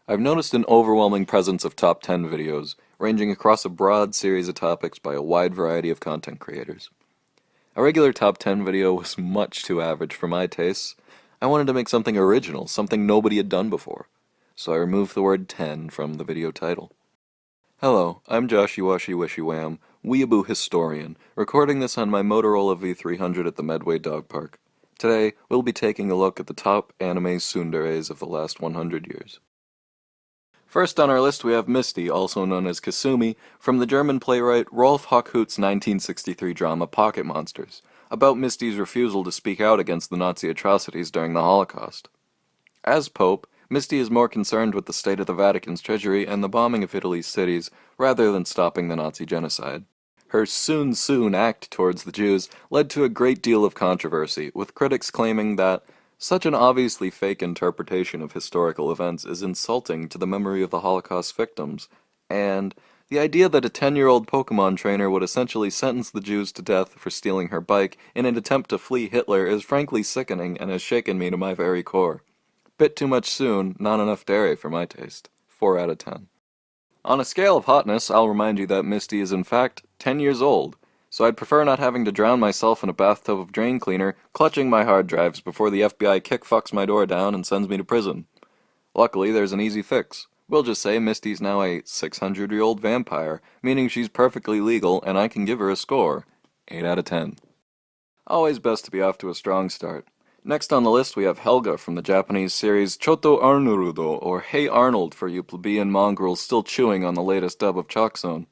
I've noticed an overwhelming presence of top 10 videos, ranging across a broad series of topics by a wide variety of content creators. A regular top 10 video was much too average for my tastes. I wanted to make something original, something nobody had done before. So I removed the word 10 from the video title. Hello, I'm Joshy Washy Wishy Wham, weeaboo historian, recording this on my Motorola V300 at the Medway Dog Park. Today, we'll be taking a look at the top anime Tsunderes of the last 100 years. First on our list we have Misty, also known as Kasumi, from the German playwright Rolf Hochhuth's 1963 drama Pocket Monsters, about Misty's refusal to speak out against the Nazi atrocities during the Holocaust. As Pope, Misty is more concerned with the state of the Vatican's treasury and the bombing of Italy's cities, rather than stopping the Nazi genocide. Her soon act towards the Jews led to a great deal of controversy, with critics claiming that such an obviously fake interpretation of historical events is insulting to the memory of the Holocaust victims, and the idea that a 10-year-old Pokemon trainer would essentially sentence the Jews to death for stealing her bike in an attempt to flee Hitler is frankly sickening and has shaken me to my very core. Bit too much soon, not enough dairy for my taste. 4 out of 10. On a scale of hotness, I'll remind you that Misty is in fact 10 years old, so I'd prefer not having to drown myself in a bathtub of drain cleaner, clutching my hard drives before the FBI kick-fucks my door down and sends me to prison. Luckily, there's an easy fix. We'll just say Misty's now a 600-year-old vampire, meaning she's perfectly legal and I can give her a score. 8 out of 10. Always best to be off to a strong start. Next on the list we have Helga from the Japanese series Choto Arnorudo, or Hey Arnold for you plebeian mongrels still chewing on the latest dub of Chalk Zone.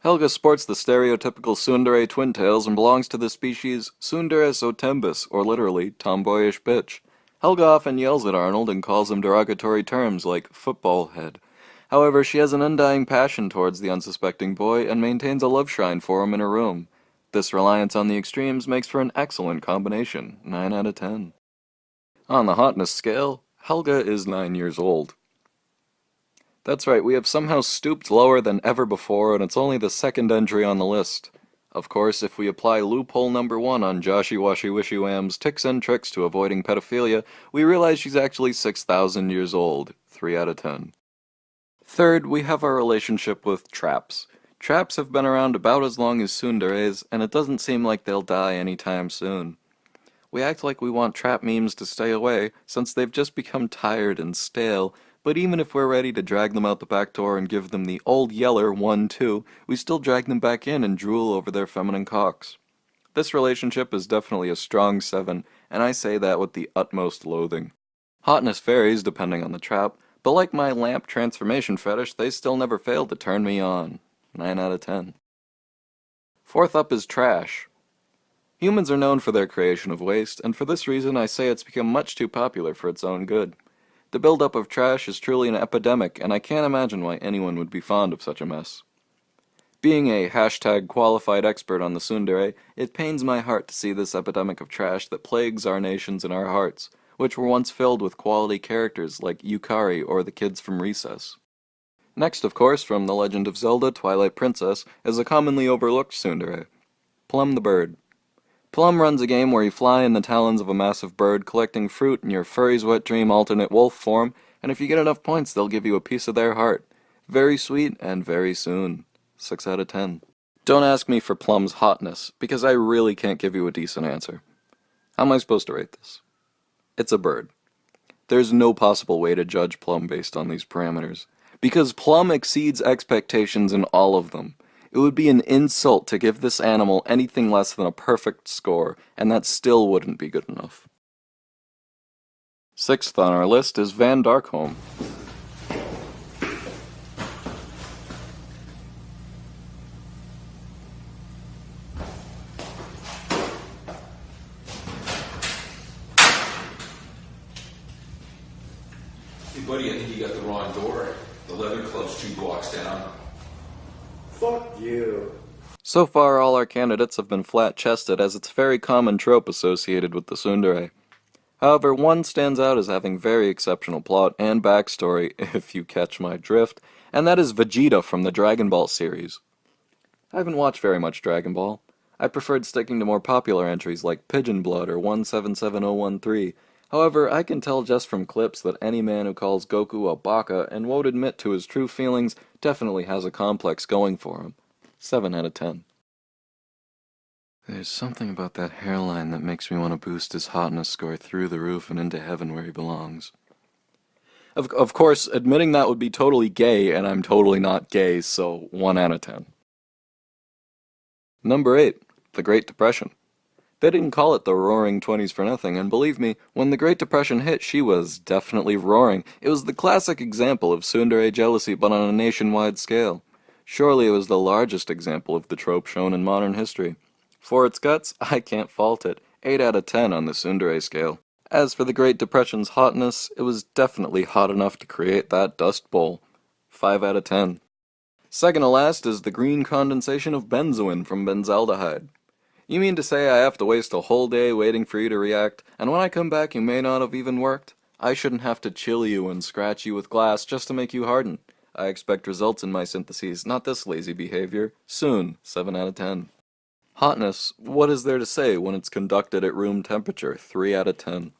Helga sports the stereotypical tsundere twin tails and belongs to the species Tsunderes otembus, or literally, tomboyish bitch. Helga often yells at Arnold and calls him derogatory terms like football head. However, she has an undying passion towards the unsuspecting boy and maintains a love shrine for him in her room. This reliance on the extremes makes for an excellent combination, 9 out of 10. On the hotness scale, Helga is 9 years old. That's right, we have somehow stooped lower than ever before, and it's only the second entry on the list. Of course, if we apply loophole number 1 on Joshy Washy Wishy Wham's tips and tricks to avoiding pedophilia, we realize she's actually 6,000 years old, 3 out of 10. Third, we have our relationship with traps. Traps have been around about as long as tsunderes, and it doesn't seem like they'll die anytime soon. We act like we want trap memes to stay away, since they've just become tired and stale, but even if we're ready to drag them out the back door and give them the old yeller 1-2, we still drag them back in and drool over their feminine cocks. This relationship is definitely a strong 7, and I say that with the utmost loathing. Hotness varies depending on the trap, but like my lamp transformation fetish, they still never fail to turn me on. 9 out of 10. Fourth up is trash. Humans are known for their creation of waste, and for this reason I say it's become much too popular for its own good. The buildup of trash is truly an epidemic, and I can't imagine why anyone would be fond of such a mess. Being a #qualified expert on the tsundere, it pains my heart to see this epidemic of trash that plagues our nations and our hearts, which were once filled with quality characters like Yukari or the kids from Recess. Next, of course, from The Legend of Zelda Twilight Princess, is a commonly overlooked tsundere, Plum the Bird. Plum runs a game where you fly in the talons of a massive bird, collecting fruit in your furry's wet dream alternate wolf form, and if you get enough points, they'll give you a piece of their heart. Very sweet and very soon. 6 out of 10. Don't ask me for Plum's hotness, because I really can't give you a decent answer. How am I supposed to rate this? It's a bird. There's no possible way to judge Plum based on these parameters, because Plum exceeds expectations in all of them. It would be an insult to give this animal anything less than a perfect score, and that still wouldn't be good enough. Sixth on our list is Van Darkholme. Hey buddy, I think you got the wrong door. The leather club's 2 blocks down. Fuck you. So far, all our candidates have been flat-chested, as it's a very common trope associated with the tsundere. However, one stands out as having very exceptional plot and backstory, if you catch my drift, and that is Vegeta from the Dragon Ball series. I haven't watched very much Dragon Ball. I preferred sticking to more popular entries like Pigeon Blood or 177013. However, I can tell just from clips that any man who calls Goku a baka and won't admit to his true feelings definitely has a complex going for him. 7 out of 10. There's something about that hairline that makes me want to boost his hotness score through the roof and into heaven where he belongs. Of course, admitting that would be totally gay, and I'm totally not gay, so 1 out of 10. Number 8. The Great Depression. They didn't call it the Roaring Twenties for nothing, and believe me, when the Great Depression hit, she was definitely roaring. It was the classic example of tsundere jealousy, but on a nationwide scale. Surely it was the largest example of the trope shown in modern history. For its guts, I can't fault it. 8 out of 10 on the tsundere scale. As for the Great Depression's hotness, it was definitely hot enough to create that dust bowl. 5 out of 10. Second to last is the green condensation of benzoin from benzaldehyde. You mean to say I have to waste a whole day waiting for you to react, and when I come back you may not have even worked? I shouldn't have to chill you and scratch you with glass just to make you harden. I expect results in my syntheses, not this lazy behavior. Soon. 7 out of 10. Hotness, what is there to say when it's conducted at room temperature? 3 out of 10.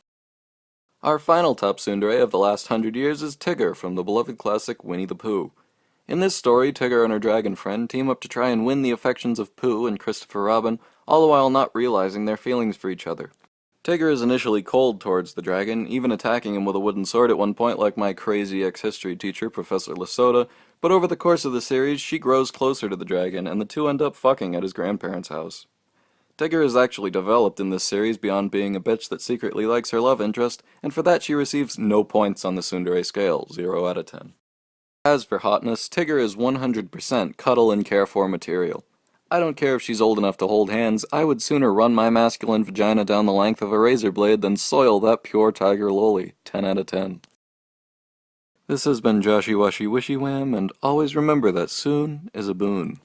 Our final top tsundere of the last 100 years is Tigger from the beloved classic Winnie the Pooh. In this story, Tigger and her dragon friend team up to try and win the affections of Pooh and Christopher Robin, all the while not realizing their feelings for each other. Tigger is initially cold towards the dragon, even attacking him with a wooden sword at one point like my crazy ex-history teacher, Professor Lasota, but over the course of the series, she grows closer to the dragon, and the two end up fucking at his grandparents' house. Tigger is actually developed in this series beyond being a bitch that secretly likes her love interest, and for that she receives no points on the tsundere scale, 0 out of 10. As for hotness, Tigger is 100% cuddle and care for material. I don't care if she's old enough to hold hands, I would sooner run my masculine vagina down the length of a razor blade than soil that pure tiger loli, 10 out of 10. This has been Joshy Washy Wishy Wham, and always remember that soon is a boon.